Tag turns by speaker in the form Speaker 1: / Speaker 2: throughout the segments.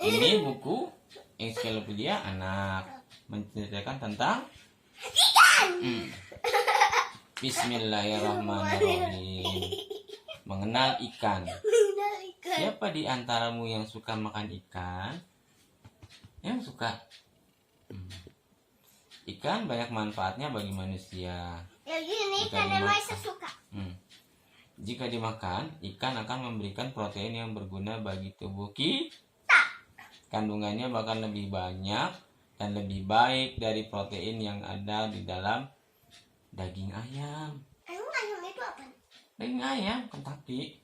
Speaker 1: Ini buku ensiklopedia anak menceritakan tentang Bismillahirrahmanirrahim. Mengenal ikan. Siapa di antaramu yang suka makan ikan? Yang suka? Ikan banyak manfaatnya bagi manusia. Jika dimakan, ikan akan memberikan protein yang berguna bagi tubuh kita. Kandungannya bahkan lebih banyak dan lebih baik dari protein yang ada di dalam daging ayam.
Speaker 2: Ayam itu apa?
Speaker 1: Daging ayam, Kentucky.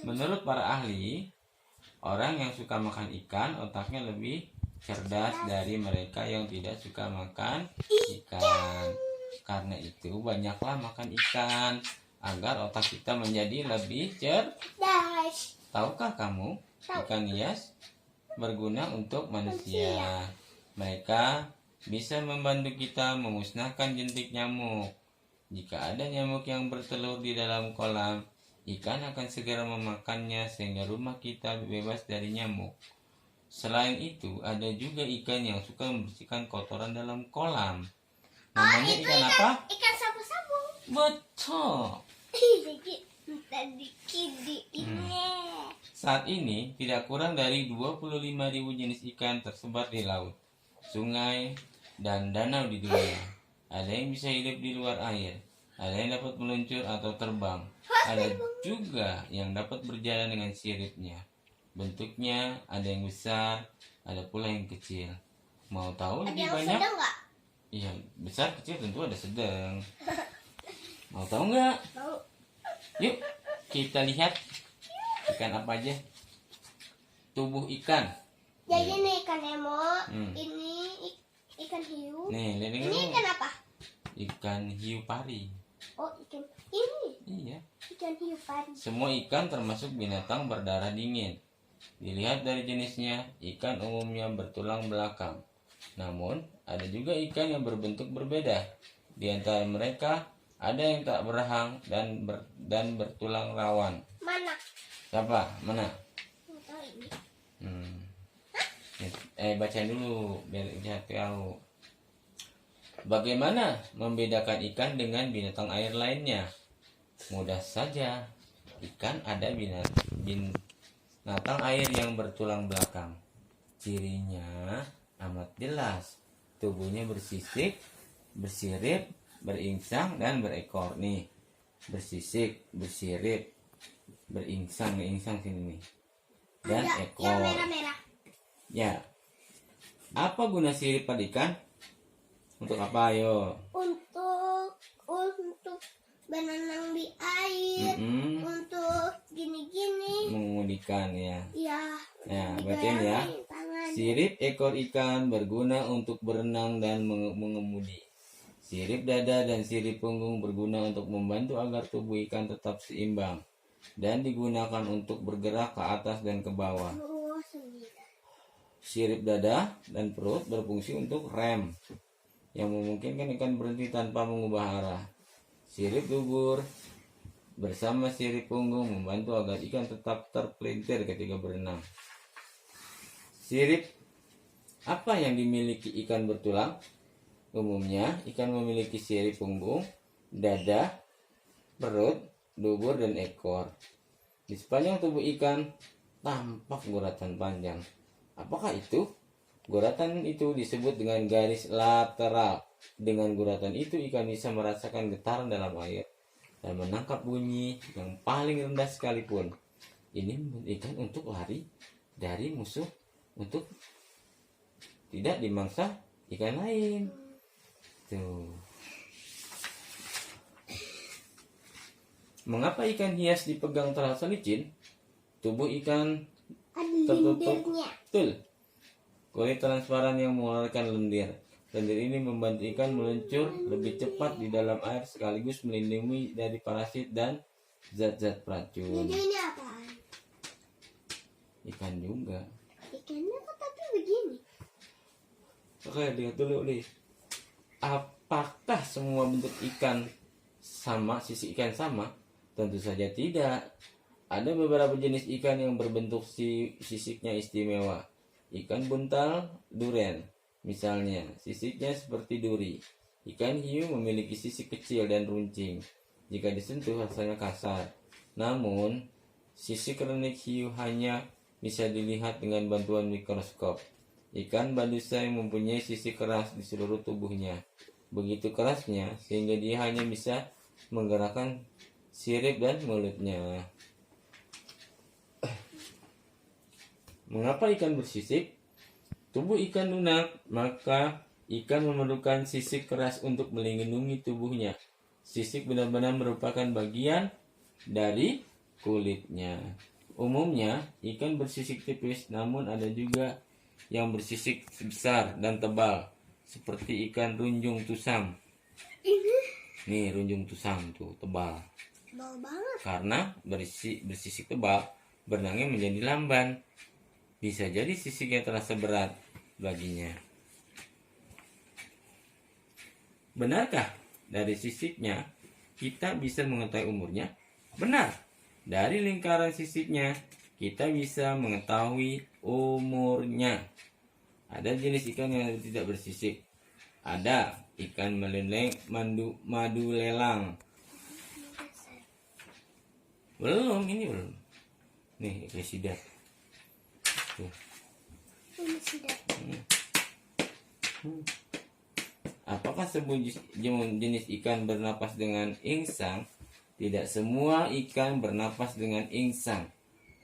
Speaker 1: Menurut para ahli, orang yang suka makan ikan otaknya lebih cerdas dari mereka yang tidak suka makan ikan. Karena itu banyaklah makan ikan agar otak kita menjadi lebih cerdas. Tahukah kamu, ikan hias berguna untuk manusia. Mereka bisa membantu kita memusnahkan jentik nyamuk. Jika ada nyamuk yang bertelur di dalam kolam, ikan akan segera memakannya sehingga rumah kita bebas dari nyamuk. Selain itu, ada juga ikan yang suka membersihkan kotoran dalam kolam. Namanya ikan apa?
Speaker 2: Ikan sapu-sapu.
Speaker 1: Betul. Saat ini, tidak kurang dari 25.000 jenis ikan tersebar di laut, sungai, dan danau di dunia. Ada yang bisa hidup di luar air, ada yang dapat meluncur atau terbang, ada juga yang dapat berjalan dengan siripnya. Bentuknya ada yang besar, ada pula yang kecil. Mau tahu lebih banyak? Iya, besar kecil tentu ada sedang. Mau tahu nggak?
Speaker 2: Mau.
Speaker 1: Yuk, kita lihat ikan apa aja. Tubuh ikan.
Speaker 2: Jadi ini ikan Nemo,
Speaker 1: Hmm.
Speaker 2: ini ikan hiu.
Speaker 1: Nih, lihat
Speaker 2: Ini
Speaker 1: dulu.
Speaker 2: ikan apa?
Speaker 1: Ikan hiu pari.
Speaker 2: Oh, ikan ini
Speaker 1: Iya.
Speaker 2: ikan hiu pari.
Speaker 1: Semua ikan termasuk binatang berdarah dingin. Dilihat dari jenisnya, ikan umumnya bertulang belakang. Namun, ada juga ikan yang berbentuk berbeda. Di antara mereka, ada yang tak berahang dan bertulang rawan.
Speaker 2: Mana?
Speaker 1: Siapa? Mana?
Speaker 2: Nggak tahu ini.
Speaker 1: Bacain dulu biar lihat tahu. Bagaimana membedakan ikan dengan binatang air lainnya? Mudah saja. Ikan ada binatang air yang bertulang belakang. Cirinya amat jelas. Tubuhnya bersisik, bersirip, beringsang, dan berekor. Nih, bersisik, bersirip, beringsang sini nih. Dan
Speaker 2: Ada
Speaker 1: ekor.
Speaker 2: yang merah-merah.
Speaker 1: Ya. Apa guna sirip pada ikan? Untuk apa, ayo?
Speaker 2: Untuk berenang di air, untuk gini-gini.
Speaker 1: Mengemudikan ya.
Speaker 2: Ya.
Speaker 1: Ya, bacain ya.
Speaker 2: Tangan.
Speaker 1: Sirip ekor ikan berguna untuk berenang dan mengemudi. Sirip dada dan sirip punggung berguna untuk membantu agar tubuh ikan tetap seimbang dan digunakan untuk bergerak ke atas dan ke bawah.
Speaker 2: Oh, 9.
Speaker 1: Sirip dada dan perut berfungsi untuk rem yang memungkinkan ikan berhenti tanpa mengubah arah. Sirip dubur bersama sirip punggung membantu agar ikan tetap terpelintir ketika berenang. Sirip apa yang dimiliki ikan bertulang? Umumnya ikan memiliki sirip punggung, dada, perut, dubur, dan ekor. Di sepanjang tubuh ikan tampak guratan panjang. Apakah itu? Guratan itu disebut dengan garis lateral. Dengan guratan itu ikan bisa merasakan getaran dalam air dan menangkap bunyi yang paling rendah sekalipun. Ini membuat ikan untuk lari dari musuh untuk tidak dimangsa ikan lain. Tuh. Mengapa ikan hias dipegang terasa licin? Tubuh ikan tertutup. Betul. Kulit transparan yang mengeluarkan lendir. Lendir ini membantu ikan meluncur lebih cepat di dalam air sekaligus melindungi dari parasit dan zat-zat beracun.
Speaker 2: Jadi ini apaan?
Speaker 1: Ikan juga.
Speaker 2: Ikannya kok tapi begini?
Speaker 1: Oke, lihat dulu nih. Apakah semua bentuk ikan sama, sisi ikan sama? Tentu saja tidak. Ada beberapa jenis ikan yang berbentuk sisiknya istimewa. Ikan buntal duren, misalnya, sisiknya seperti duri. Ikan hiu memiliki sisik kecil dan runcing. Jika disentuh rasanya kasar. Namun, sisik renik hiu hanya bisa dilihat dengan bantuan mikroskop. Ikan badusai mempunyai sisik keras di seluruh tubuhnya. Begitu kerasnya sehingga dia hanya bisa menggerakkan sirip dan mulutnya. Mengapa ikan bersisik? Tubuh ikan lunak, maka ikan memerlukan sisik keras untuk melindungi tubuhnya. Sisik benar-benar merupakan bagian dari kulitnya. Umumnya, ikan bersisik tipis, namun ada juga yang bersisik besar dan tebal, seperti ikan runjung tusam. Nih, runjung tusam tuh, tebal.
Speaker 2: Tebal banget.
Speaker 1: Karena bersisik tebal, berenangnya menjadi lamban. Bisa jadi sisiknya terasa berat baginya. Benarkah dari sisiknya kita bisa mengetahui umurnya? Benar. Dari lingkaran sisiknya kita bisa mengetahui umurnya. Ada jenis ikan yang tidak bersisik. Ada ikan meleleng, madu lelang. Belum, ini belum. Nih, residat. Tuh. Apakah sebuah jenis ikan bernapas dengan insang? Tidak semua ikan bernapas dengan insang.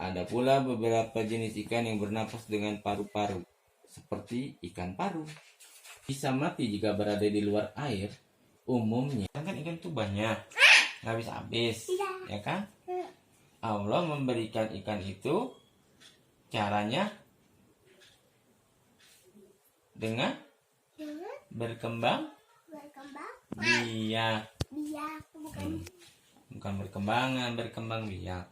Speaker 1: Ada pula beberapa jenis ikan yang bernapas dengan paru-paru, seperti ikan paru. Bisa mati jika berada di luar air. Umumnya kan ikan itu banyak, nggak bisa habis, ya kan? Allah memberikan ikan itu caranya dengan berkembang biak. Bukan berkembang biak.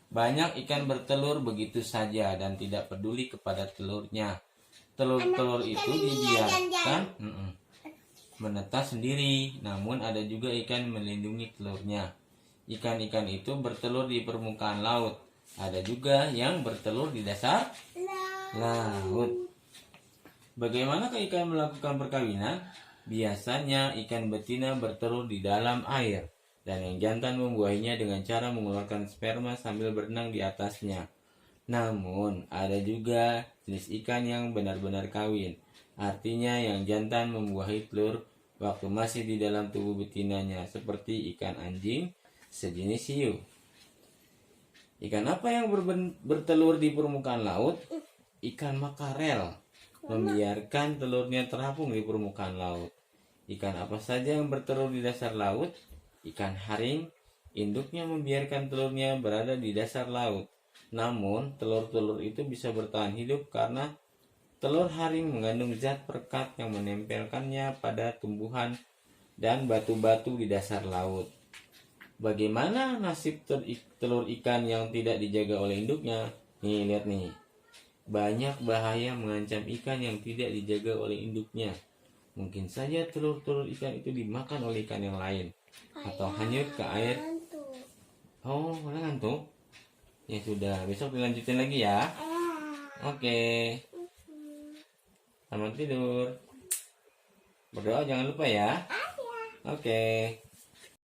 Speaker 1: Banyak ikan bertelur begitu saja dan tidak peduli kepada telurnya. Telur-telur itu dibiarkan menetas sendiri. Namun ada juga ikan melindungi telurnya. Ikan-ikan itu bertelur di permukaan laut. Ada juga yang bertelur di dasar laut. Bagaimana ikan melakukan perkawinan? Biasanya ikan betina bertelur di dalam air, dan yang jantan membuahinya dengan cara mengeluarkan sperma sambil berenang di atasnya. Namun, ada juga jenis ikan yang benar-benar kawin. Artinya yang jantan membuahi telur waktu masih di dalam tubuh betinanya, seperti ikan anjing sejenis hiu. Ikan apa yang bertelur di permukaan laut? Ikan makarel membiarkan telurnya terapung di permukaan laut. Ikan apa saja yang bertelur di dasar laut? Ikan haring, induknya membiarkan telurnya berada di dasar laut. Namun, telur-telur itu bisa bertahan hidup karena telur haring mengandung zat perekat yang menempelkannya pada tumbuhan dan batu-batu di dasar laut. Bagaimana nasib telur ikan yang tidak dijaga oleh induknya? Nih, lihat nih. Banyak bahaya mengancam ikan yang tidak dijaga oleh induknya. Mungkin saja telur-telur ikan itu dimakan oleh ikan yang lain atau hanyut ke air. Oh, udah ngantuk? Ya sudah, besok dilanjutin lagi ya. Oke. Selamat tidur. Berdoa jangan lupa ya. Oke.